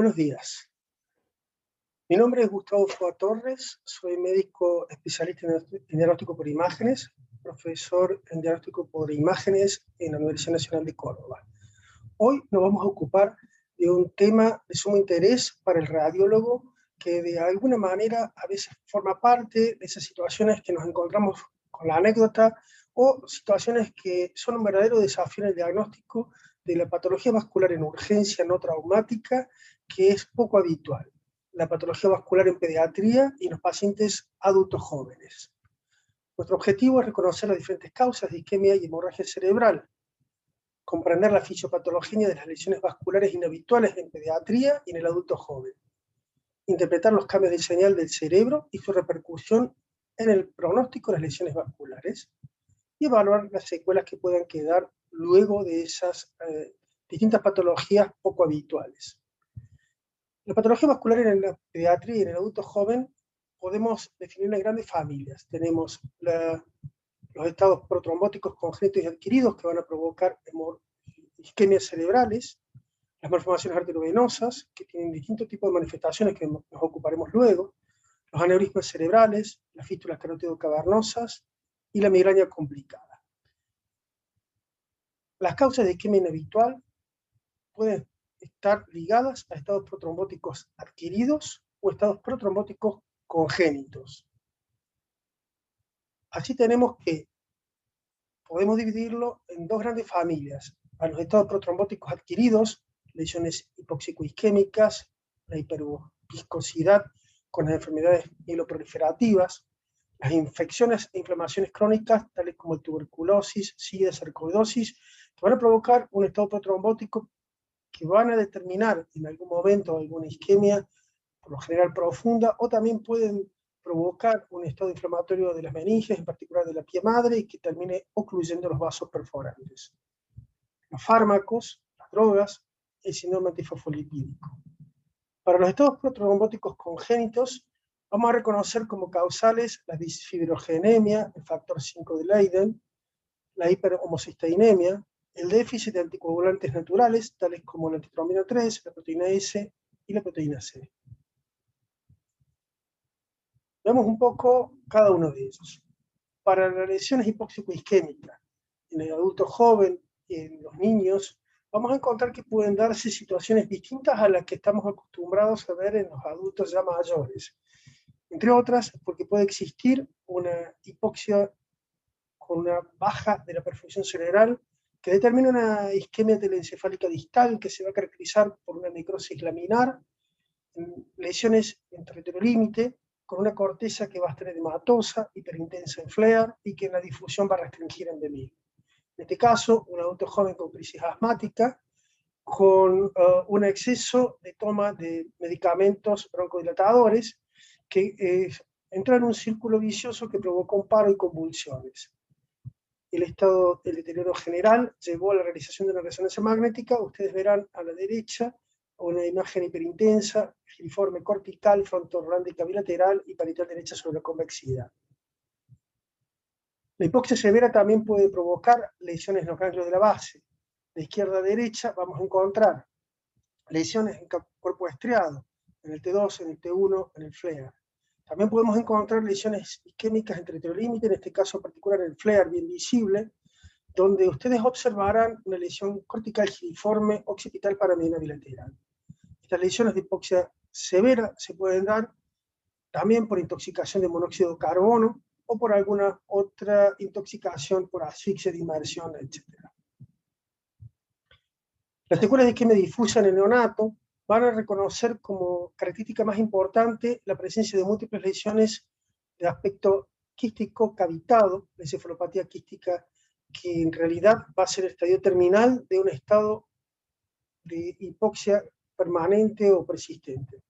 Buenos días. Mi nombre es Gustavo Foa Torres, soy médico especialista en diagnóstico por imágenes, profesor en diagnóstico por imágenes en la Universidad Nacional de Córdoba. Hoy nos vamos a ocupar de un tema de sumo interés para el radiólogo que de alguna manera a veces forma parte de esas situaciones que nos encontramos con la anécdota o situaciones que son un verdadero desafío en el diagnóstico de la patología vascular en urgencia no traumática, que es poco habitual, la patología vascular en pediatría y en los pacientes adultos jóvenes. Nuestro objetivo es reconocer las diferentes causas de isquemia y hemorragia cerebral, comprender la fisiopatología de las lesiones vasculares inhabituales en pediatría y en el adulto joven, interpretar los cambios de señal del cerebro y su repercusión en el pronóstico de las lesiones vasculares y evaluar las secuelas que puedan quedar luego de esas distintas patologías poco habituales. La patología vascular en la pediatría y en el adulto joven podemos definirla en grandes familias. Tenemos los estados protrombóticos congénitos y adquiridos que van a provocar isquemias cerebrales, las malformaciones arteriovenosas que tienen distintos tipos de manifestaciones que nos ocuparemos luego, los aneurismas cerebrales, las fístulas carotido-cavernosas y la migraña complicada. Las causas de isquemia inhabitual pueden estar ligadas a estados protrombóticos adquiridos o estados protrombóticos congénitos. Así tenemos que podemos dividirlo en dos grandes familias: a los estados protrombóticos adquiridos, lesiones hipóxico-isquémicas, la hiperviscosidad con las enfermedades mieloproliferativas, las infecciones e inflamaciones crónicas, tales como tuberculosis, sida, sarcoidosis, que van a provocar un estado protrombótico que van a determinar en algún momento alguna isquemia, por lo general profunda, o también pueden provocar un estado inflamatorio de las meninges, en particular de la pie madre, y que termine ocluyendo los vasos perforantes. Los fármacos, las drogas, el síndrome antifosfolipídico. Para los estados protrombóticos congénitos, vamos a reconocer como causales la disfibrogenemia, el factor 5 de Leiden, la hiperhomocisteinemia, el déficit de anticoagulantes naturales, tales como la antitrombina 3, la proteína S y la proteína C. Veamos un poco cada uno de ellos. Para las lesiones hipóxico-isquémicas, en el adulto joven y en los niños, vamos a encontrar que pueden darse situaciones distintas a las que estamos acostumbrados a ver en los adultos ya mayores. Entre otras, porque puede existir una hipoxia con una baja de la perfusión cerebral que determina una isquemia telencefálica distal que se va a caracterizar por una necrosis laminar, lesiones en territorio límite, con una corteza que va a estar edematosa, hiperintensa en FLAIR y que en la difusión va a restringir en DMI. En este caso, un adulto joven con crisis asmática, con un exceso de toma de medicamentos broncodilatadores que entró en un círculo vicioso que provocó un paro y convulsiones. El estado del deterioro general llevó a la realización de una resonancia magnética. Ustedes verán a la derecha una imagen hiperintensa, giriforme cortical, frontorrándica bilateral y parietal derecha sobre la convexidad. La hipoxia severa también puede provocar lesiones en los ganglios de la base. De izquierda a derecha vamos a encontrar lesiones en cuerpo estriado, en el T2, en el T1, en el FLAIR. También podemos encontrar lesiones isquémicas en territorio límite, en este caso particular en el FLAIR, bien visible, donde ustedes observarán una lesión cortical giriforme occipital paramediana bilateral. Estas lesiones de hipoxia severa se pueden dar también por intoxicación de monóxido de carbono o por alguna otra intoxicación por asfixia de inmersión, etc. Las secuelas de isquemia difusa en el neonato van a reconocer como característica más importante la presencia de múltiples lesiones de aspecto quístico cavitado, la encefalopatía quística, que en realidad va a ser el estadio terminal de un estado de hipoxia permanente o persistente.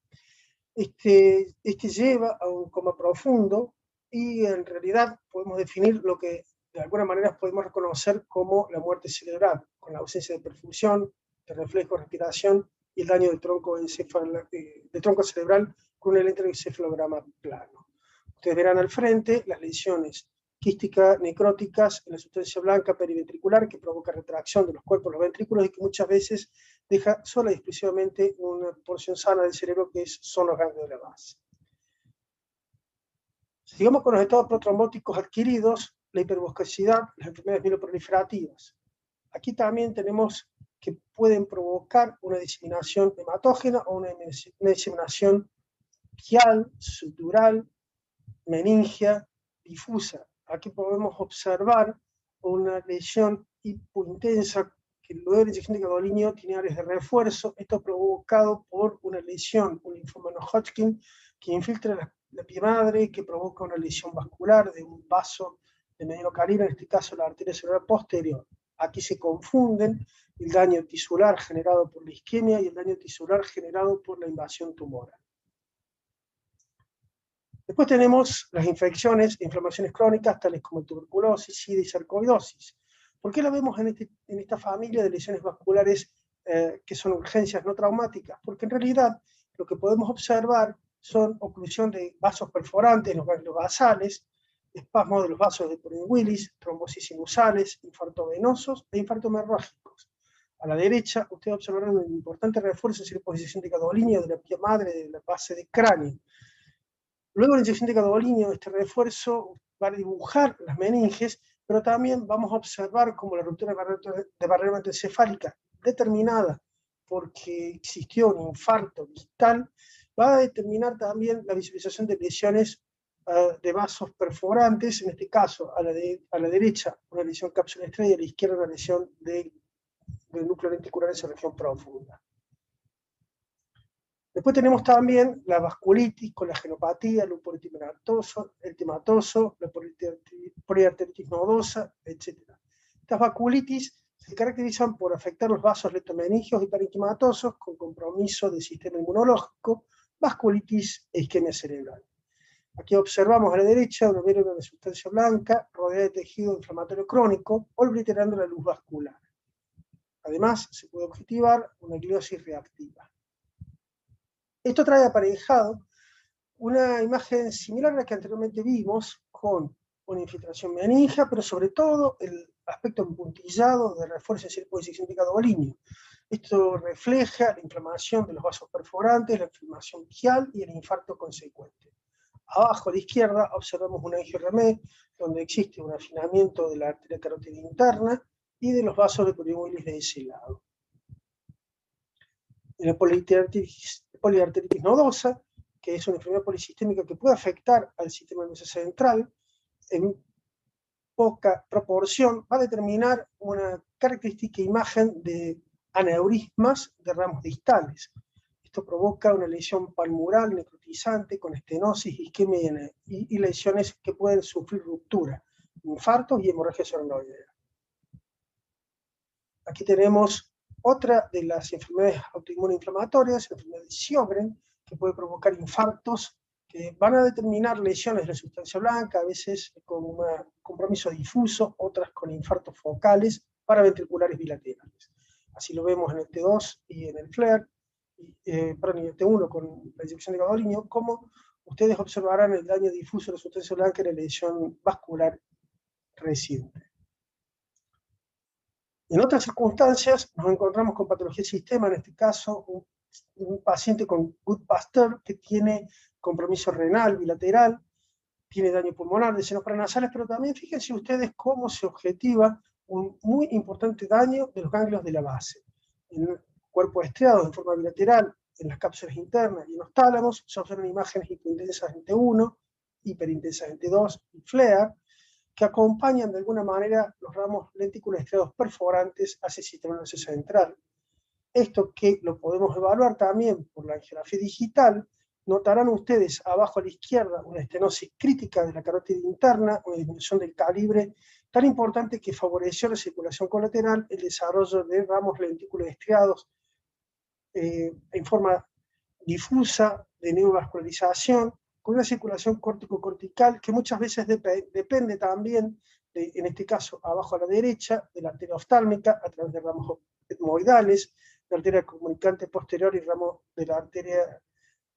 Este lleva a un coma profundo y en realidad podemos definir lo que de alguna manera podemos reconocer como la muerte cerebral, con la ausencia de perfusión, de reflejo, respiración y el daño del tronco cerebral con un electroencefalograma plano. Ustedes verán al frente las lesiones quísticas necróticas en la sustancia blanca periventricular que provoca retracción de los cuerpos, los ventrículos, y que muchas veces deja sola y exclusivamente una porción sana del cerebro que son los ganglios de la base. Sigamos con los estados protrombóticos adquiridos, la hiperviscosidad, las enfermedades mieloproliferativas. Aquí también tenemos que pueden provocar una diseminación hematógena o una diseminación quial, subdural, meningia, difusa. Aquí podemos observar una lesión hipointensa que luego de la inyección de gadolinium tiene áreas de refuerzo. Esto provocado por una lesión, un linfoma no-Hodgkin, que infiltra la piel madre, que provoca una lesión vascular de un vaso de mediano calibre, en este caso la arteria cerebral posterior. Aquí se confunden el daño tisular generado por la isquemia y el daño tisular generado por la invasión tumoral. Después tenemos las infecciones e inflamaciones crónicas, tales como tuberculosis, sida y sarcoidosis. ¿Por qué la vemos en esta familia de lesiones vasculares que son urgencias no traumáticas? Porque en realidad lo que podemos observar son oclusión de vasos perforantes, los ganglios basales, espasmo de los vasos de Purkinje-Willis, trombosis sinusales, infartos venosos e infartos hemorrágicos. A la derecha, ustedes observarán un importante refuerzo en la posición de gadolinium de la piel madre de la base del cráneo. Luego de la inyección de gadolinium, este refuerzo va a dibujar las meninges, pero también vamos a observar cómo la ruptura de barrera hematoencefálica determinada porque existió un infarto distal, va a determinar también la visualización de lesiones de vasos perforantes, en este caso a la derecha una lesión cápsula estrella y a la izquierda una lesión del núcleo lenticular en su región profunda. Después tenemos también la vasculitis con la genopatia, el lupus eritematoso, la poliarteritis nodosa, etc. Estas vasculitis se caracterizan por afectar los vasos leptomeningios y parenquimatosos con compromiso del sistema inmunológico, vasculitis e isquemia cerebral. Aquí observamos a la derecha una vérula de sustancia blanca rodeada de tejido inflamatorio crónico, obliterando la luz vascular. Además, se puede objetivar una gliosis reactiva. Esto trae aparejado una imagen similar a la que anteriormente vimos, con una infiltración meningia, pero sobre todo el aspecto empuntillado de refuerzo en circunposición de gadolinium. Esto refleja la inflamación de los vasos perforantes, la inflamación quial y el infarto consecuente. Abajo a la izquierda observamos una angiorramé, donde existe un afinamiento de la arteria carótida interna y de los vasos de Purkinje-Willis de ese lado. En la poliarteritis nodosa, que es una enfermedad polisistémica que puede afectar al sistema nervioso central, en poca proporción va a determinar una característica imagen de aneurismas de ramos distales. Esto provoca una lesión palmural necrotizante con estenosis, isquemia y lesiones que pueden sufrir ruptura, infartos y hemorragia cerebroidea. Aquí tenemos otra de las enfermedades autoinmunoinflamatorias, la enfermedad de Sjögren, que puede provocar infartos que van a determinar lesiones de la sustancia blanca, a veces con un compromiso difuso, otras con infartos focales paraventriculares bilaterales. Así lo vemos en el T2 y en el FLAIR, perdón, en el T1 con la inyección de gadolinium, como ustedes observarán el daño difuso de la sustancia blanca en la lesión vascular reciente. En otras circunstancias nos encontramos con patología del sistema, en este caso un paciente con Goodpasteur que tiene compromiso renal bilateral, tiene daño pulmonar de senos paranasales, pero también fíjense ustedes cómo se objetiva un muy importante daño de los ganglios de la base. En el cuerpo estriado en forma bilateral, en las cápsulas internas y en los tálamos, se observan imágenes hiperintensas en T1, hiperintensas en T2 y FLAIR, que acompañan de alguna manera los ramos lentículos estriados perforantes hacia el sistema nervioso central. Esto que lo podemos evaluar también por la angiografía digital, notarán ustedes abajo a la izquierda una estenosis crítica de la carótida interna, una disminución del calibre tan importante que favoreció la circulación colateral, el desarrollo de ramos lentículos estriados en forma difusa de neovascularización, con una circulación córtico-cortical que muchas veces depende también, en este caso abajo a la derecha, de la arteria oftálmica a través de ramos etmoidales, la arteria comunicante posterior y ramos de la arteria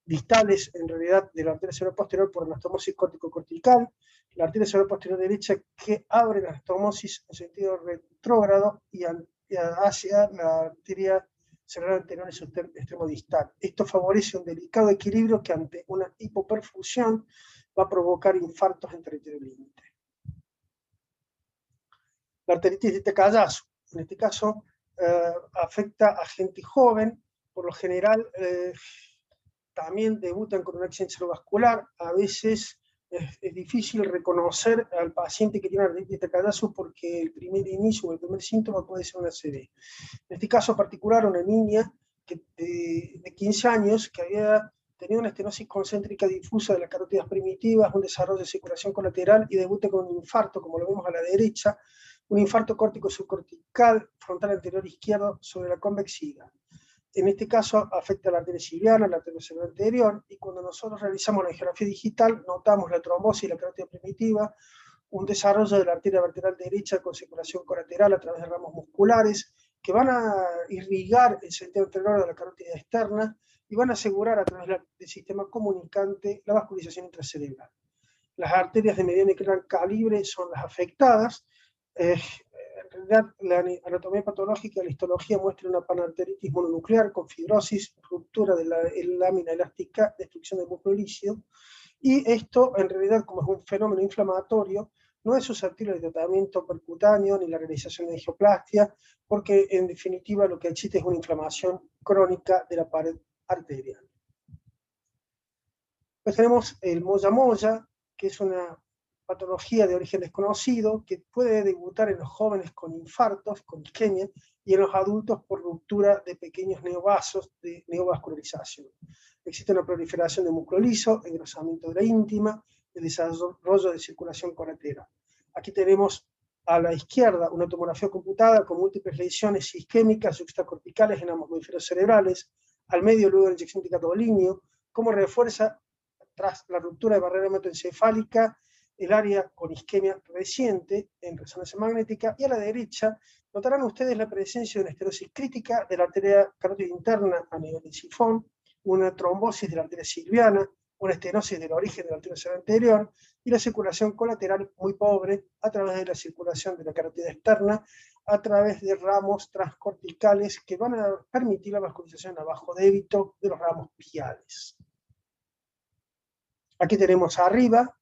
distales, en realidad, de la arteria cerebral posterior por anastomosis córtico-cortical, la arteria cerebral posterior derecha que abre la anastomosis en sentido retrógrado y hacia la arteria cerebral anterior en su extremo distal. Esto favorece un delicado equilibrio que ante una hipoperfusión va a provocar infartos en territorio límite. La arteritis de Takayasu, en este caso, afecta a gente joven, por lo general también debutan con un accidente cerebrovascular. A veces es difícil reconocer al paciente que tiene arteritis de Takayasu porque el primer inicio o el primer síntoma puede ser una ACV. En este caso particular, una niña de 15 años que había tenido una estenosis concéntrica difusa de las carótidas primitivas, un desarrollo de circulación colateral y debuta con un infarto, como lo vemos a la derecha, un infarto córtico subcortical frontal anterior izquierdo sobre la convexidad. En este caso afecta a la arteria siliana, la arteria cerebral anterior, y cuando nosotros realizamos la angiografía digital, notamos la trombosis y la carótida primitiva, un desarrollo de la arteria vertebral derecha con circulación colateral a través de ramos musculares que van a irrigar el sentido anterior de la carótida externa y van a asegurar a través del sistema comunicante la vascularización intracerebral. Las arterias de mediano y gran calibre son las afectadas. En realidad, la anatomía patológica y la histología muestra una panarteritis mononuclear con fibrosis, ruptura de la lámina elástica, destrucción del músculo líquido. Y esto, en realidad, como es un fenómeno inflamatorio, no es susceptible de tratamiento percutáneo ni la realización de angioplastia, porque en definitiva lo que existe es una inflamación crónica de la pared arterial. Pues tenemos el moya-moya, que es una patología de origen desconocido que puede debutar en los jóvenes con infartos, con isquemia, y en los adultos por ruptura de pequeños neovasos de neovascularización. Existe una proliferación de músculo liso, engrosamiento de la íntima, el desarrollo de circulación colateral. Aquí tenemos a la izquierda una tomografía computada con múltiples lesiones isquémicas juxtacorticales en ambos hemisferios cerebrales, al medio luego de la inyección de gadolíneo, como refuerza tras la ruptura de barrera hematoencefálica el área con isquemia reciente en resonancia magnética, y a la derecha notarán ustedes la presencia de una esterosis crítica de la arteria carótida interna a nivel del sifón, una trombosis de la arteria silviana, una estenosis del origen de la arteria cerebral anterior y la circulación colateral muy pobre a través de la circulación de la carótida externa, a través de ramos transcorticales que van a permitir la vascularización a bajo débito de los ramos piales. Aquí tenemos arriba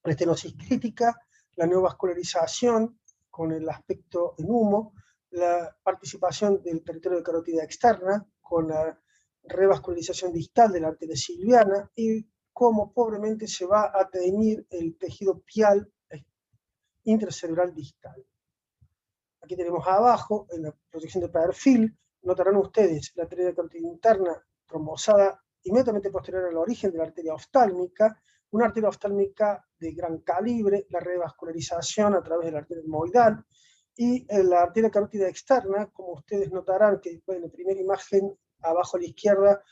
la estenosis crítica, la neovascularización con el aspecto en humo, la participación del territorio de carótida externa con la revascularización distal de la arteria silviana y cómo pobremente se va a teñir el tejido pial intracerebral distal. Aquí tenemos abajo, en la proyección de perfil, notarán ustedes la arteria carótida interna trombosada inmediatamente posterior al origen de la arteria oftálmica, una arteria oftálmica de gran calibre, la revascularización a través de la arteria etmoidal, y la arteria carótida externa, como ustedes notarán que en la primera imagen abajo a la izquierda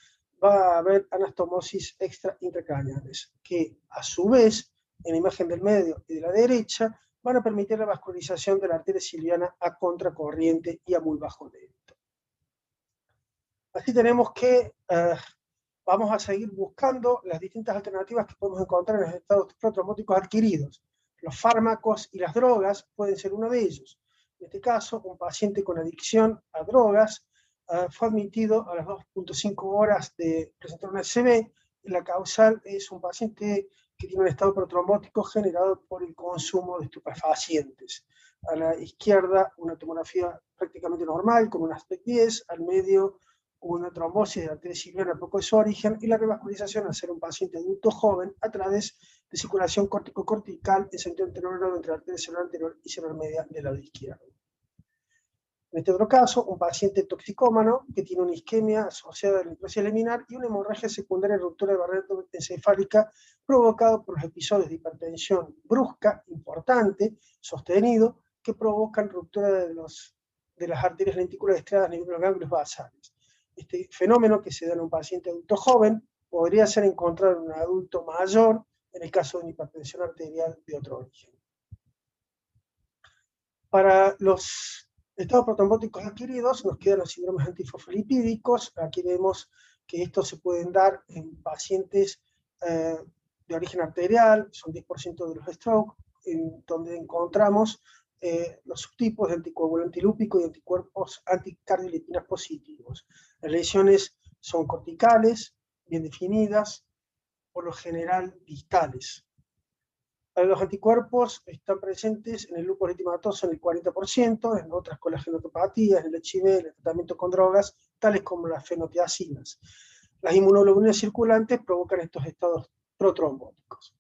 va a haber anastomosis extra intracraneales, que a su vez, en la imagen del medio y de la derecha, van a permitir la vascularización de la arteria silviana a contracorriente y a muy bajo débito. Así tenemos que vamos a seguir buscando las distintas alternativas que podemos encontrar en los estados protrombóticos adquiridos. Los fármacos y las drogas pueden ser uno de ellos. En este caso, un paciente con adicción a drogas fue admitido a las 2.5 horas de presentar una ACV, y la causal es un paciente que tiene un estado protrombótico generado por el consumo de estupefacientes. A la izquierda, una tomografía prácticamente normal, con un aspect 10, al medio una trombosis de la arteria silviana poco de su origen, y la revascularización al ser un paciente adulto joven a través de circulación córtico-cortical en sentido anterior entre la arteria cerebral anterior y cerebral media del lado izquierdo. En este otro caso, un paciente toxicómano que tiene una isquemia asociada a la necrosis laminar y una hemorragia secundaria de ruptura de barrera encefálica provocado por los episodios de hipertensión brusca, importante, sostenido, que provocan ruptura de las arterias lenticulares estriadas a nivel de los ganglios basales. Este fenómeno, que se da en un paciente adulto joven, podría ser encontrado en un adulto mayor en el caso de una hipertensión arterial de otro origen. Para los estados protrombóticos adquiridos nos quedan los síndromes antifosfolipídicos. Aquí vemos que estos se pueden dar en pacientes de origen arterial, son 10% de los strokes, en donde encontramos los subtipos de anticoagulante lúpico y anticuerpos anticardiolipina positivos. Las lesiones son corticales, bien definidas, por lo general distales. Los anticuerpos están presentes en el lupus eritematoso en el 40%, en otras colágenopatías, en el HIV, en el tratamiento con drogas, tales como las fenotiacinas. Las inmunoglobulinas circulantes provocan estos estados protrombóticos.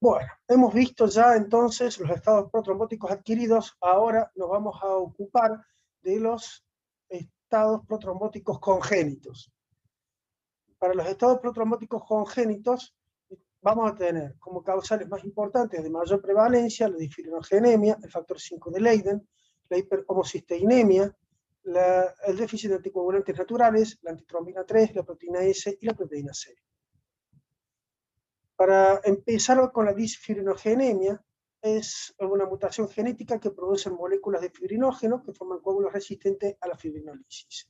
Bueno, hemos visto ya entonces los estados protrombóticos adquiridos, ahora nos vamos a ocupar de los estados protrombóticos congénitos. Para los estados protrombóticos congénitos vamos a tener como causales más importantes de mayor prevalencia la disfibrogenemia, el factor 5 de Leiden, la hiperhomocisteinemia, el déficit de anticoagulantes naturales, la antitrombina 3, la proteína S y la proteína C. Para empezar con la disfibrinogenemia, es una mutación genética que produce moléculas de fibrinógeno que forman coágulos resistentes a la fibrinólisis.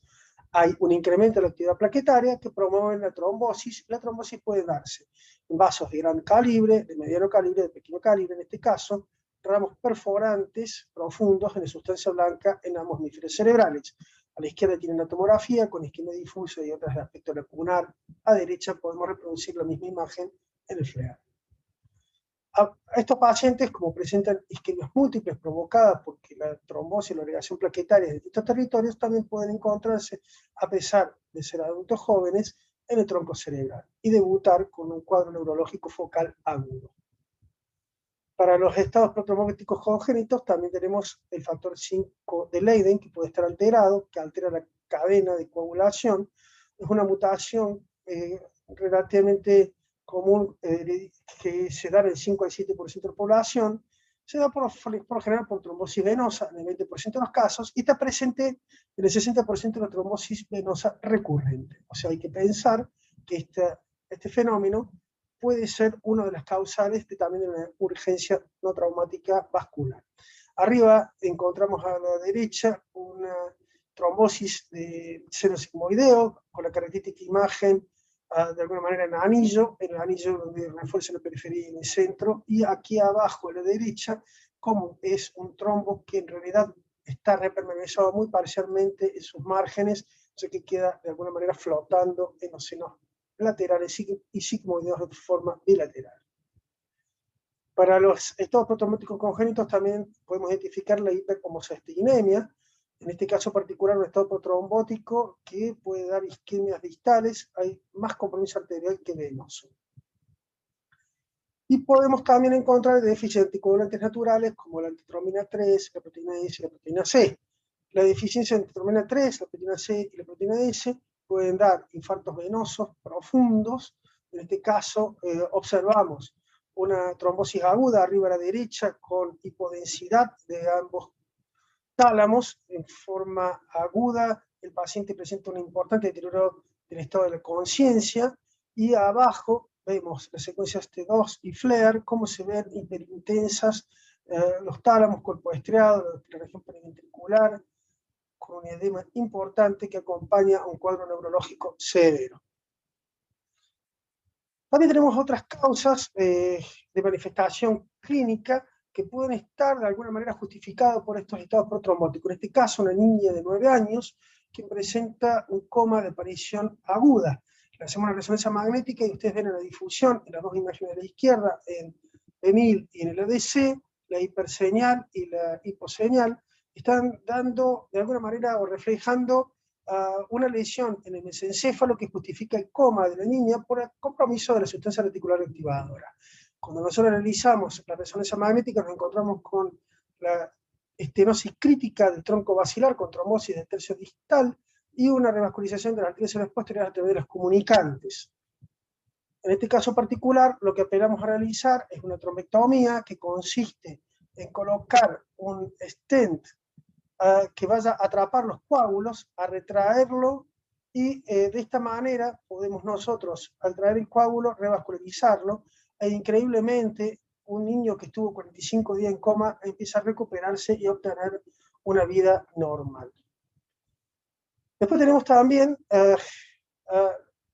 Hay un incremento de la actividad plaquetaria que promueve la trombosis. La trombosis puede darse en vasos de gran calibre, de mediano calibre, de pequeño calibre, en este caso, ramos perforantes profundos en la sustancia blanca en ambos hemisferios cerebrales. A la izquierda tienen la tomografía con isquemia difusa y otras de aspecto lacunar. A la derecha podemos reproducir la misma imagen en el FLEAR. A estos pacientes, como presentan isquemias múltiples provocadas porque la trombosis y la agregación plaquetaria de distintos territorios, también pueden encontrarse, a pesar de ser adultos jóvenes, en el tronco cerebral y debutar con un cuadro neurológico focal agudo. Para los estados protrombóticos congénitos también tenemos el factor 5 de Leiden, que puede estar alterado, que altera la cadena de coagulación. Es una mutación relativamente común que se da en el 5 al 7% de la población. Se da por lo general por trombosis venosa en el 20% de los casos y está presente en el 60% de la trombosis venosa recurrente. O sea, hay que pensar que este fenómeno puede ser una de las causales también de una urgencia no traumática vascular. Arriba encontramos a la derecha una trombosis de seno sigmoideo con la característica imagen de alguna manera en el anillo donde refuerza la periferia y en el centro, y aquí abajo a la derecha, como es un trombo que en realidad está repermeabilizado muy parcialmente en sus márgenes, o sea que queda de alguna manera flotando en los senos laterales y sigmoideos de forma bilateral. Para los estados protrombóticos congénitos también podemos identificar la hiperhomocisteinemia, en este caso particular un estado protrombótico que puede dar isquemias distales, hay más compromiso arterial que venoso. Y podemos también encontrar déficit de anticoagulantes naturales como la antitrombina 3, la proteína S y la proteína C. La deficiencia de antitrombina 3, la proteína C y la proteína S pueden dar infartos venosos profundos. En este caso observamos una trombosis aguda arriba a la derecha con hipodensidad de ambos tálamos en forma aguda. El paciente presenta un importante deterioro del estado de la conciencia y abajo vemos las secuencias T2 y FLAIR, cómo se ven hiperintensas los tálamos, cuerpo estriado, la región periventricular, con un edema importante que acompaña a un cuadro neurológico severo. También tenemos otras causas de manifestación clínica que pueden estar de alguna manera justificados por estos estados protrombóticos. En este caso, una niña de 9 años que presenta un coma de aparición aguda. Le hacemos una resonancia magnética y ustedes ven la difusión en las dos imágenes de la izquierda, en EMIL y en el ADC, la hiperseñal y la hiposeñal, están dando de alguna manera o reflejando una lesión en el mesencéfalo que justifica el coma de la niña por el compromiso de la sustancia reticular activadora. Cuando nosotros analizamos la resonancia magnética nos encontramos con la estenosis crítica del tronco basilar con trombosis del tercio distal y una revascularización de las arterias posteriores a través de las comunicantes. En este caso particular, lo que esperamos a realizar es una trombectomía que consiste en colocar un stent que vaya a atrapar los coágulos, a retraerlo, y de esta manera podemos nosotros, al traer el coágulo, revascularizarlo, e increíblemente un niño que estuvo 45 días en coma empieza a recuperarse y a obtener una vida normal. Después tenemos también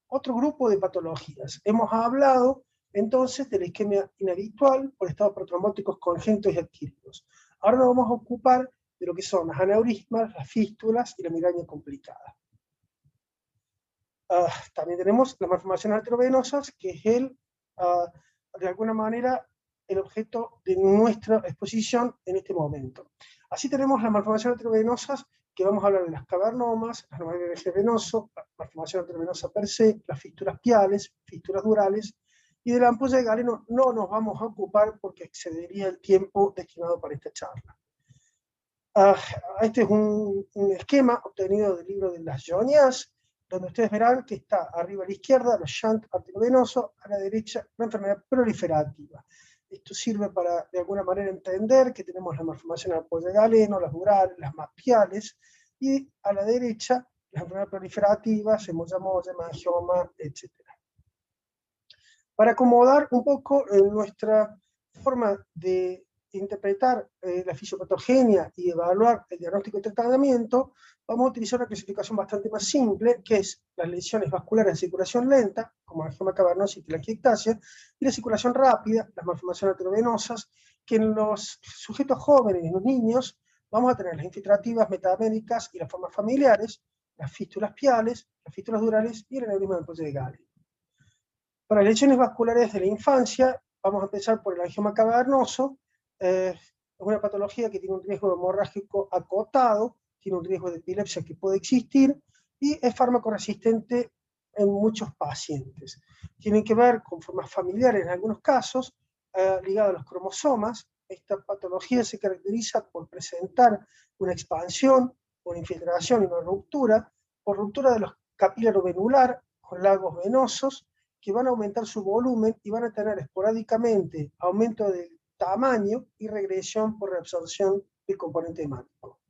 otro grupo de patologías. Hemos hablado entonces de la isquemia inhabitual por estados protrombóticos congénitos y adquiridos. Ahora nos vamos a ocupar de lo que son las aneurismas, las fístulas y la migraña complicada. También tenemos las malformaciones arteriovenosas, que es de alguna manera el objeto de nuestra exposición en este momento. Así tenemos las malformaciones arteriovenosas, que vamos a hablar de las cavernomas, las anomalias del eje venoso, la malformación arteriovenosa per se, las fístulas piales, fístulas durales, y de la ampolla de Galeno no nos vamos a ocupar porque excedería el tiempo destinado para esta charla. Este es un esquema obtenido del libro de las Joñas, donde ustedes verán que está arriba a la izquierda los shunt arteriovenosos, a la derecha la enfermedad proliferativa. Esto sirve para, de alguna manera, entender que tenemos la malformación de la ampolla de Galeno, las durales, las mapiales, y a la derecha las enfermedades proliferativas, moyamoya, hemangioma, etc. Para acomodar un poco nuestra forma de interpretar la fisiopatogenia y evaluar el diagnóstico y tratamiento, vamos a utilizar una clasificación bastante más simple, que es las lesiones vasculares de circulación lenta, como la angioma cavernosa y telangiectasia, y la circulación rápida, las malformaciones arteriovenosas, que en los sujetos jóvenes y en los niños vamos a tener las infiltrativas, metamédicas y las formas familiares, las fístulas piales, las fístulas durales y el aneurisma de ampolla de Galeno. Para las lesiones vasculares de la infancia, vamos a empezar por el angioma cavernoso. Es una patología que tiene un riesgo hemorrágico acotado, tiene un riesgo de epilepsia que puede existir y es fármaco-resistente en muchos pacientes. Tiene que ver con formas familiares en algunos casos, ligadas a los cromosomas. Esta patología se caracteriza por presentar una expansión, una infiltración y una ruptura, por ruptura de los capilares venular con lagos venosos, que van a aumentar su volumen y van a tener esporádicamente aumento del tamaño y regresión por reabsorción del componente hemático.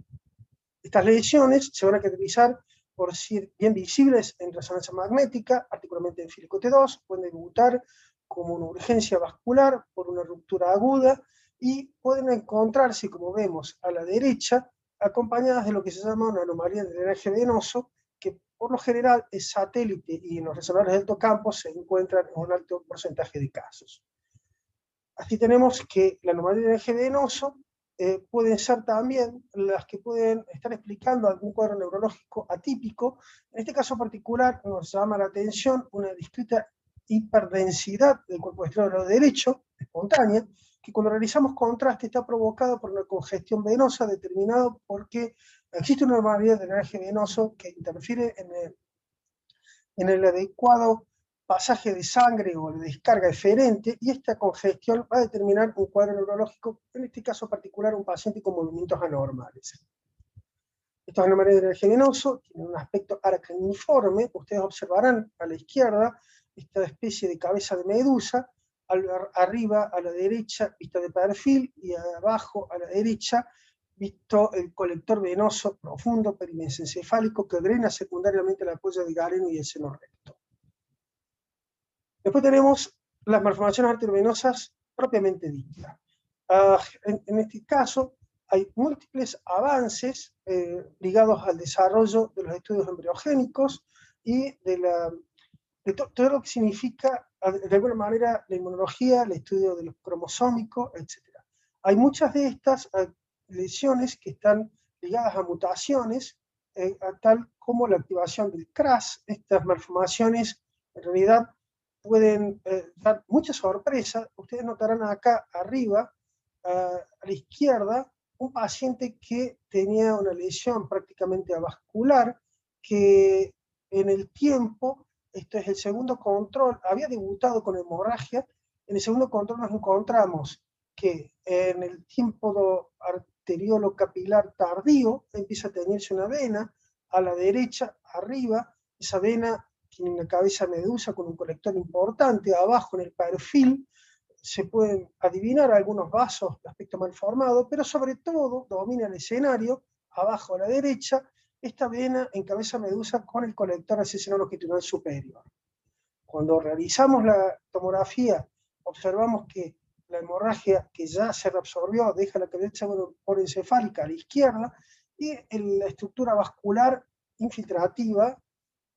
Estas lesiones se van a caracterizar por ser bien visibles en resonancia magnética, particularmente en fílico T2, pueden debutar como una urgencia vascular por una ruptura aguda y pueden encontrarse, como vemos a la derecha, acompañadas de lo que se llama una anomalía del drenaje venoso, que por lo general es satélite y en los resonadores de alto campo se encuentran en un alto porcentaje de casos. Así tenemos que la anomalía del drenaje venoso pueden ser también las que pueden estar explicando algún cuadro neurológico atípico. En este caso particular nos llama la atención una discreta hiperdensidad del cuerpo externo del lado derecho, espontánea, que cuando realizamos contraste está provocado por una congestión venosa determinada porque existe una anomalía del drenaje venoso que interfiere en el adecuado pasaje de sangre o de descarga eferente, y esta congestión va a determinar un cuadro neurológico, en este caso particular un paciente con movimientos anormales. Estos anomalias del drenaje venoso tienen un aspecto aracniforme. Ustedes observarán a la izquierda esta especie de cabeza de medusa, arriba a la derecha vista de perfil y abajo a la derecha visto el colector venoso profundo perimesencefálico que drena secundariamente la ampolla de Galeno y el seno recto. Después tenemos las malformaciones arteriovenosas propiamente dichas. En este caso hay múltiples avances ligados al desarrollo de los estudios embriogénicos y de todo lo que significa, de alguna manera, la inmunología, el estudio de los cromosómicos, etc. Hay muchas de estas lesiones que están ligadas a mutaciones, tal como la activación del CRAS. Estas malformaciones, en realidad, pueden dar mucha sorpresa. Ustedes notarán acá arriba, a la izquierda, un paciente que tenía una lesión prácticamente avascular, que en el tiempo, esto es el segundo control, había debutado con hemorragia. En el segundo control nos encontramos que en el tiempo arteriolo capilar tardío empieza a teñirse una vena a la derecha, arriba, esa vena tiene una cabeza medusa con un colector importante, abajo en el perfil se pueden adivinar algunos vasos de aspecto malformado, pero sobre todo domina el escenario, abajo a la derecha, esta vena en cabeza medusa con el colector accesional longitudinal superior. Cuando realizamos la tomografía, observamos que la hemorragia que ya se reabsorbió deja la cabeza porencefálica a la izquierda y la estructura vascular infiltrativa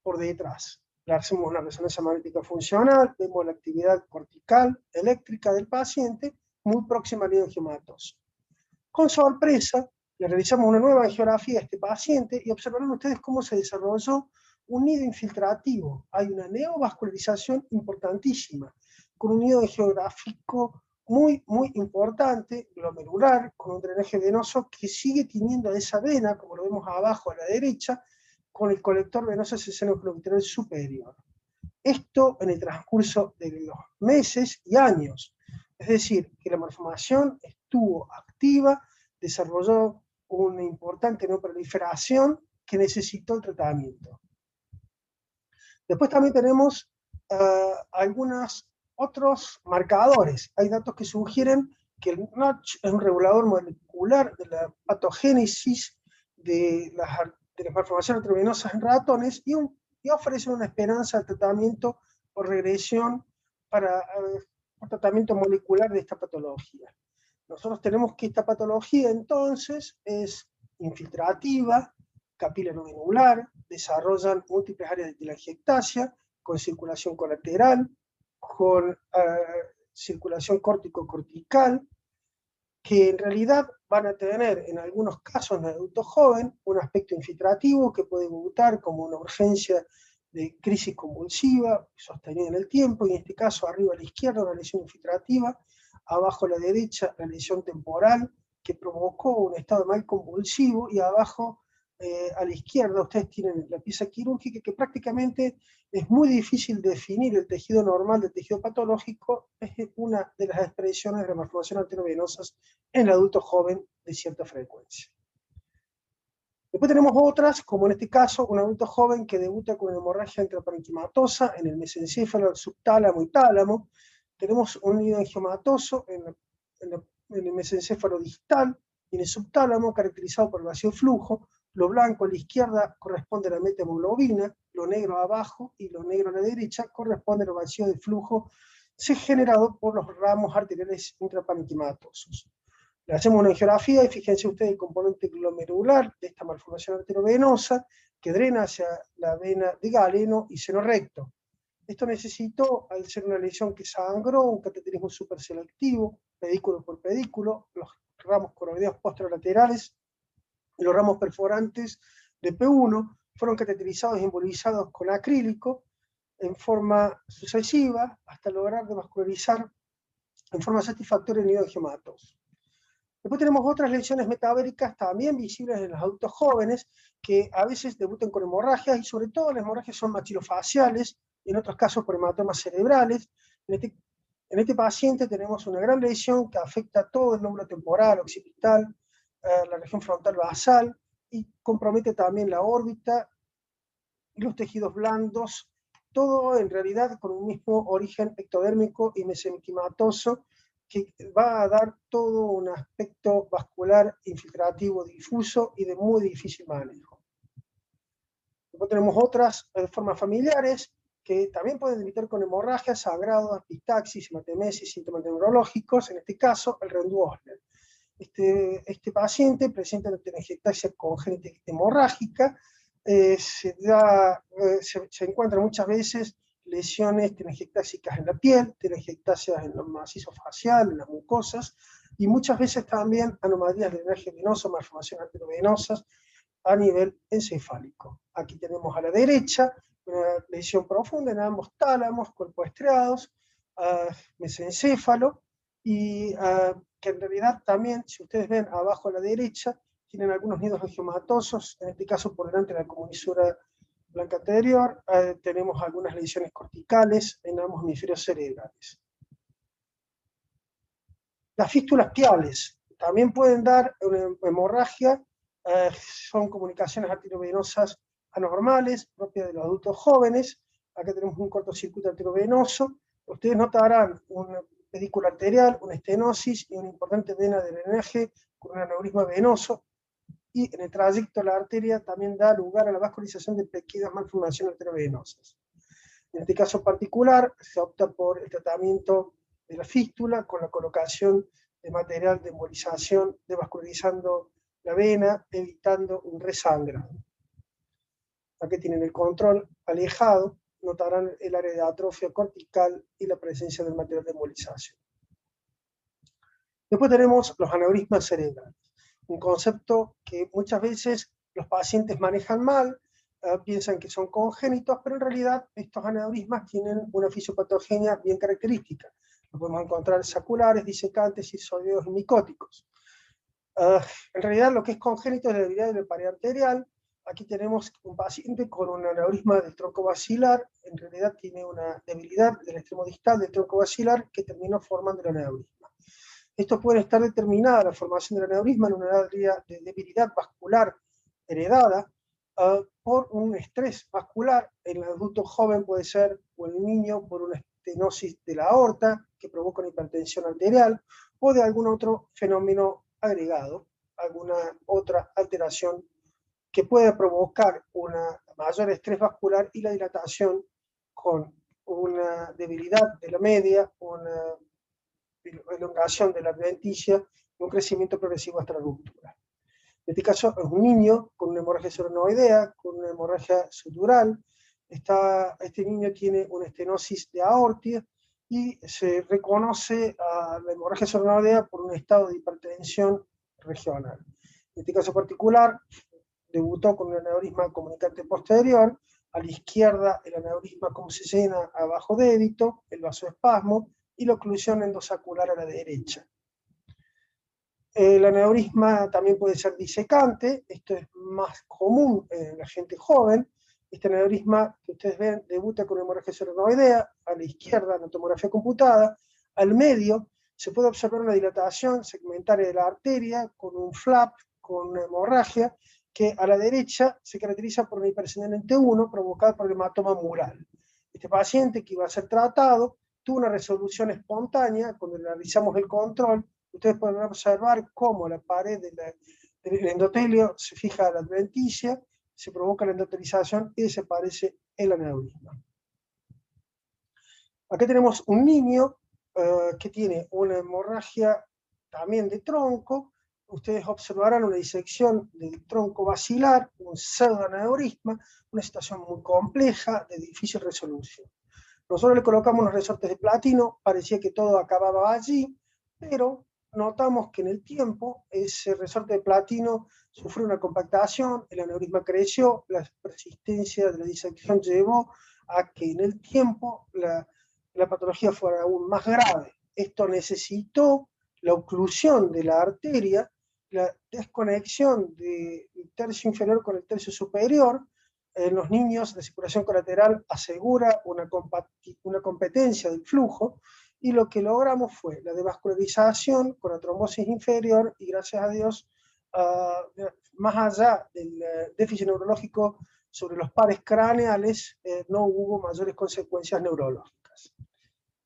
por detrás. Le hacemos una resonancia magnética funcional, vemos la actividad cortical, eléctrica del paciente, muy próxima al líquido hematose. Con sorpresa, le realizamos una nueva angiografía a este paciente y observarán ustedes cómo se desarrolló un nido infiltrativo. Hay una neovascularización importantísima, con un nido angiográfico muy importante, glomerular, con un drenaje venoso que sigue teniendo esa vena, como lo vemos abajo a la derecha, con el colector venoso seno-clovitral superior. Esto en el transcurso de los meses y años. Es decir, que la malformación estuvo activa, desarrolló una importante neoproliferación que necesitó el tratamiento. Después también tenemos algunos otros marcadores. Hay datos que sugieren que el Notch es un regulador molecular de la patogénesis de las malformaciones arteriovenosas en ratones y ofrece una esperanza de tratamiento o regresión para un tratamiento molecular de esta patología. Nosotros tenemos que esta patología entonces es infiltrativa, capilanovenular, desarrollan múltiples áreas de telangiectasia, con circulación colateral, con circulación córtico-cortical, que en realidad van a tener en algunos casos en el adulto joven un aspecto infiltrativo que puede debutar como una urgencia de crisis convulsiva sostenida en el tiempo, y en este caso arriba a la izquierda una lesión infiltrativa, abajo a la derecha la lesión temporal que provocó un estado mal convulsivo, y abajo a la izquierda ustedes tienen la pieza quirúrgica, que prácticamente es muy difícil definir el tejido normal del tejido patológico. Es una de las expresiones de la malformación arteriovenosas en el adulto joven de cierta frecuencia. Después tenemos otras, como en este caso, un adulto joven que debuta con hemorragia intraparenquimatosa en el mesencéfalo, el subtálamo y tálamo. Tenemos un nido angiomatoso en el mesencéfalo distal y en el subtálamo, caracterizado por el vacío flujo. Lo blanco a la izquierda corresponde a la metahemoglobina, lo negro abajo y lo negro a la derecha corresponde al vacío de flujo generado por los ramos arteriales intraparenquimatosos. Le hacemos una angiografía y fíjense ustedes el componente glomerular de esta malformación arteriovenosa que drena hacia la vena de Galeno y seno recto. Esto necesitó, al ser una lesión que sangró, un cateterismo superselectivo, pedículo por pedículo, los ramos coroideos posterolaterales y los ramos perforantes de P1 fueron cateterizados y embolizados con acrílico en forma sucesiva hasta lograr devascularizar en forma satisfactoria el nido angiomatoso. Después tenemos otras lesiones metavéricas también visibles en los adultos jóvenes, que a veces debutan con hemorragias, y sobre todo las hemorragias son maxilofaciales, y en otros casos por hematomas cerebrales. En este paciente tenemos una gran lesión que afecta todo el lóbulo temporal, occipital, la región frontal basal, y compromete también la órbita y los tejidos blandos, todo en realidad con un mismo origen ectodérmico y mesenquimatoso, que va a dar todo un aspecto vascular infiltrativo difuso y de muy difícil manejo. Después tenemos otras formas familiares que también pueden debutar con hemorragias, sangrados, epistaxis, hematemesis, síntomas neurológicos, en este caso el Rendu-Osler. Este paciente presenta una telangiectasia congénita hemorrágica, se encuentran muchas veces lesiones telangiectásicas en la piel, telangiectasias en los macizos facial, en las mucosas, y muchas veces también anomalías de drenaje venoso, malformaciones arteriovenosas a nivel encefálico. Aquí tenemos a la derecha una lesión profunda en ambos tálamos, cuerpos estriados, mesencéfalo, y que en realidad también, si ustedes ven abajo a la derecha, tienen algunos nidos angiomatosos, en este caso por delante de la comisura blanca anterior. Tenemos algunas lesiones corticales en ambos hemisferios cerebrales. Las fístulas piales también pueden dar una hemorragia, son comunicaciones arteriovenosas anormales, propias de los adultos jóvenes. Acá tenemos un cortocircuito arteriovenoso. Ustedes notarán un pedículo arterial, una estenosis y una importante vena de drenaje con un aneurisma venoso, y en el trayecto de la arteria también da lugar a la vascularización de pequeñas malformaciones arteriovenosas. En este caso particular se opta por el tratamiento de la fístula con la colocación de material de embolización, devascularizando la vena, evitando un resangrado. Aquí tienen el control alejado, notarán el área de atrofia cortical y la presencia del material de embolización. Después tenemos los aneurismas cerebrales. un concepto que muchas veces los pacientes manejan mal, piensan que son congénitos, pero en realidad estos aneurismas tienen una fisiopatogenia bien característica. Lo podemos encontrar saculares, disecantes, sisoideos y micóticos. En realidad lo que es congénito es la debilidad de la pared arterial. Aquí tenemos un paciente con un aneurisma del tronco basilar, en realidad tiene una debilidad del extremo distal del tronco basilar que terminó formando el aneurisma. Esto puede estar determinada, la formación del aneurisma, en una área de debilidad vascular heredada por un estrés vascular. En el adulto joven puede ser, o en el niño, por una estenosis de la aorta que provoca una hipertensión arterial, o de algún otro fenómeno agregado, alguna otra alteración que puede provocar un mayor estrés vascular y la dilatación con una debilidad de la media, una elongación de la adventicia y un crecimiento progresivo hasta la ruptura. En este caso es un niño con una hemorragia solenoidea, con una hemorragia sutural. Este niño tiene una estenosis de aorta y se reconoce a la hemorragia solenoidea por un estado de hipertensión regional. En este caso particular, debutó con un aneurisma comunicante posterior, a la izquierda el aneurisma como se llena a bajo débito, el vasoespasmo, y la oclusión endossacular a la derecha. El aneurisma también puede ser disecante, esto es más común en la gente joven. Este aneurisma que ustedes ven debuta con hemorragia solenoidea, a la izquierda la tomografía computada, al medio se puede observar una dilatación segmentaria de la arteria con un flap, con una hemorragia, que a la derecha se caracteriza por una hiperseñal en T1 provocada por el hematoma mural. Este paciente que iba a ser tratado tuvo una resolución espontánea. Cuando realizamos el control, ustedes pueden observar cómo la pared del endotelio se fija a la adventicia, se provoca la endotelización y desaparece el aneurisma. Acá tenemos un niño que tiene una hemorragia también de tronco. Ustedes observarán una disección del tronco basilar, un pseudoaneurisma, una situación muy compleja de difícil resolución. Nosotros le colocamos los resortes de platino, parecía que todo acababa allí, pero notamos que en el tiempo ese resorte de platino sufrió una compactación, el aneurisma creció, la persistencia de la disección llevó a que en el tiempo la patología fuera aún más grave. Esto necesitó la oclusión de la arteria, la desconexión del tercio inferior con el tercio superior. En los niños la circulación colateral asegura una competencia del flujo, y lo que logramos fue la devascularización con la trombosis inferior, y gracias a Dios, más allá del déficit neurológico sobre los pares craneales, no hubo mayores consecuencias neurológicas.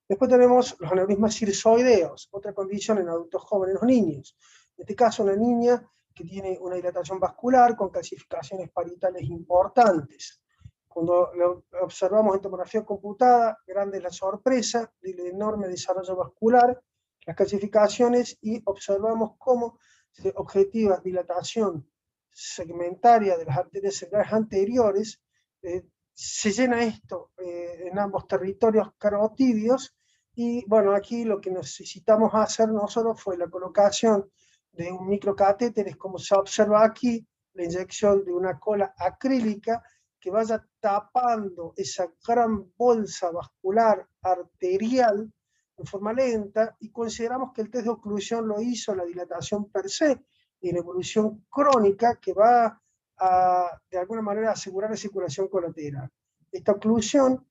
Después tenemos los aneurismas sisoideos, otra condición en adultos jóvenes, los niños. En este caso, una niña que tiene una dilatación vascular con calcificaciones parietales importantes. Cuando lo observamos en tomografía computada, grande es la sorpresa del enorme desarrollo vascular, las calcificaciones, y observamos cómo se objetiva dilatación segmentaria de las arterias cerebrales anteriores. Se llena esto en ambos territorios carotídeos, y bueno, aquí lo que necesitamos hacer nosotros fue la colocación de un microcatéter, como se observa aquí, la inyección de una cola acrílica que vaya tapando esa gran bolsa vascular arterial en forma lenta, y consideramos que el test de oclusión lo hizo la dilatación per se y la evolución crónica que va a, de alguna manera, asegurar la circulación colateral. Esta oclusión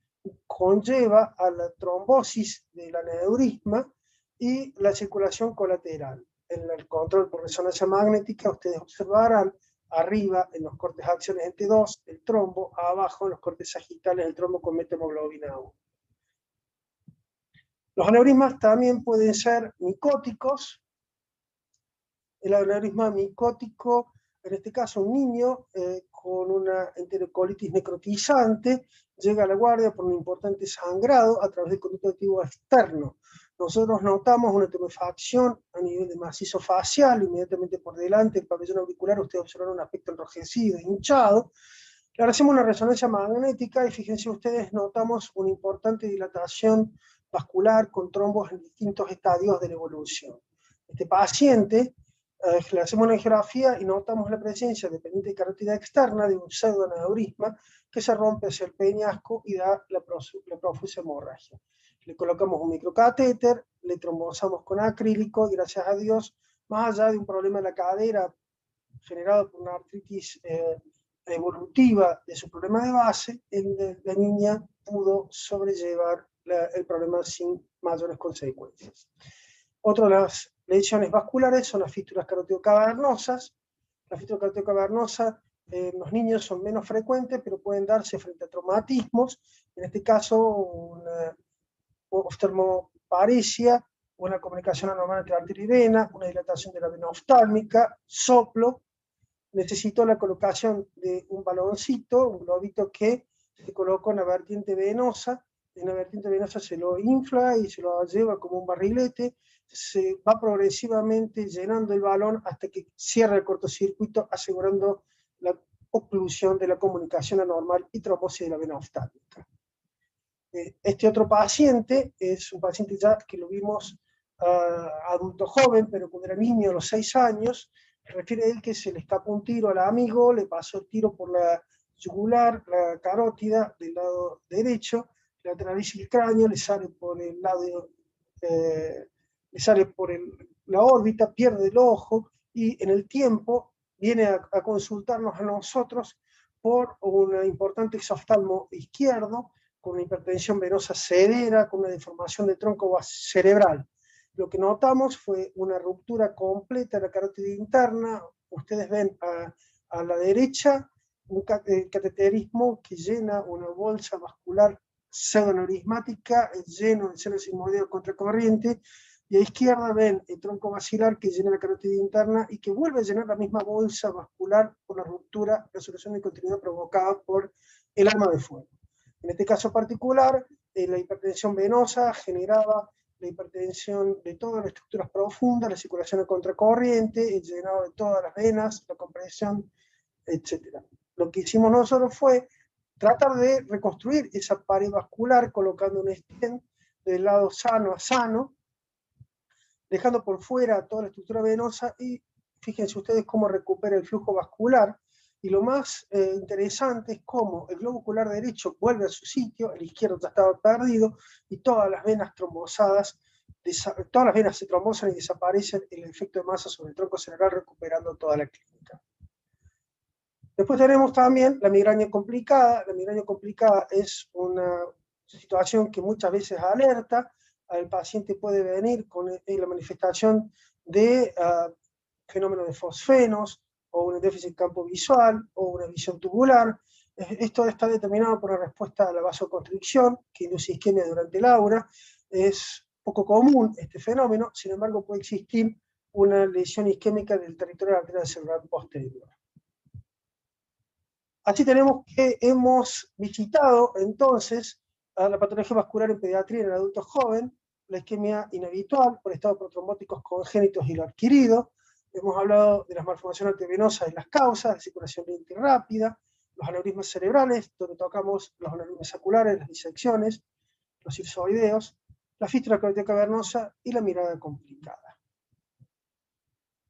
conlleva a la trombosis del aneurisma y la circulación colateral. En el control por resonancia magnética, ustedes observarán arriba en los cortes axiales en T2 el trombo, abajo en los cortes sagittales el trombo con metahemoglobina 1. Los aneurismas también pueden ser micóticos. El aneurisma micótico, en este caso un niño con una enterocolitis necrotizante, llega a la guardia por un importante sangrado a través del conducto activo externo. Nosotros notamos una tumefacción a nivel de macizo facial, inmediatamente por delante del pabellón auricular ustedes observan un aspecto enrojecido, hinchado. Le hacemos una resonancia magnética y fíjense ustedes, notamos una importante dilatación vascular con trombos en distintos estadios de la evolución. Este paciente le hacemos una angiografía y notamos la presencia de pendiente de carótida externa de un pseudoaneurisma que se rompe hacia el peñasco y da la profusa hemorragia. Le colocamos un microcatéter, le trombosamos con acrílico y gracias a Dios, más allá de un problema en la cadera generado por una artritis evolutiva de su problema de base, la niña pudo sobrellevar el problema sin mayores consecuencias. Otra de las lesiones vasculares son las fístulas carotidocavernosas. Las fístulas carotidocavernosas en los niños son menos frecuentes, pero pueden darse frente a traumatismos. En este caso, una oftalmoparesia, una comunicación anormal entre arteria y vena, una dilatación de la vena oftálmica, soplo. Necesitó la colocación de un baloncito, un globito que se coloca en la vertiente venosa. En la vertiente venosa se lo infla y se lo lleva como un barrilete. Se va progresivamente llenando el balón hasta que cierra el cortocircuito, asegurando la oclusión de la comunicación anormal y trombosis de la vena oftálmica. Este otro paciente es un paciente ya que lo vimos adulto joven, pero cuando era niño a los 6 años, refiere a él que se le escapó un tiro al amigo, le pasó el tiro por la yugular, la carótida del lado derecho, le atraviesa el cráneo, le sale por el lado, le sale por la órbita, pierde el ojo y en el tiempo viene a consultarnos a nosotros por un importante exoftalmo izquierdo, con una hipertensión venosa severa, con una deformación del tronco cerebral. Lo que notamos fue una ruptura completa de la carótida interna. Ustedes ven a la derecha un cateterismo que llena una bolsa vascular pseudoneurismática lleno de células inmovibles contracorriente, y a izquierda ven el tronco basilar que llena la carótida interna y que vuelve a llenar la misma bolsa vascular por la ruptura, resolución de continuidad provocada por el arma de fuego. En este caso particular, la hipertensión venosa generaba la hipertensión de todas las estructuras profundas, la circulación a contracorriente, el llenado de todas las venas, la compresión, etc. Lo que hicimos nosotros fue tratar de reconstruir esa pared vascular colocando un stent del lado sano a sano, dejando por fuera toda la estructura venosa y fíjense ustedes cómo recupera el flujo vascular. Y lo más interesante es cómo el globo ocular derecho vuelve a su sitio, el izquierdo ya estaba perdido, y todas las venas trombosadas, todas las venas se trombosan y desaparecen el efecto de masa sobre el tronco cerebral, recuperando toda la clínica. Después tenemos también la migraña complicada. La migraña complicada es una situación que muchas veces alerta. El paciente puede venir con la manifestación de fenómenos de fosfenos, o un déficit campo visual, o una visión tubular. Esto está determinado por la respuesta a la vasoconstricción, que induce isquemia durante el aura. Es poco común este fenómeno, sin embargo puede existir una lesión isquémica del territorio arterial cerebral posterior. Así tenemos que hemos visitado entonces a la patología vascular en pediatría en el adulto joven, la isquemia inhabitual por estados protrombóticos congénitos y lo adquirido. Hemos hablado de las malformaciones arteriovenosas y las causas, la circulación lenta y rápida, los aneurismas cerebrales, donde tocamos los aneurismas saculares, las disecciones, los cirzoideos, la fístula carotidocavernosa y la mirada complicada.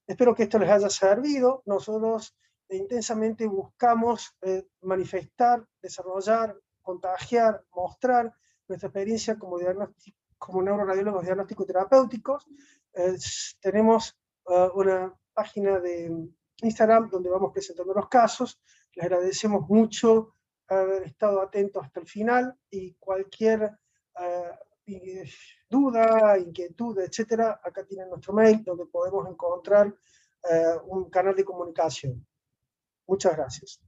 Espero que esto les haya servido. Nosotros intensamente buscamos manifestar, desarrollar, contagiar, mostrar nuestra experiencia como neuroradiólogos diagnósticos terapéuticos. Tenemos una página de Instagram donde vamos presentando los casos. Les agradecemos mucho haber estado atentos hasta el final, y cualquier duda, inquietud, etcétera, acá tienen nuestro mail donde podemos encontrar un canal de comunicación. Muchas gracias.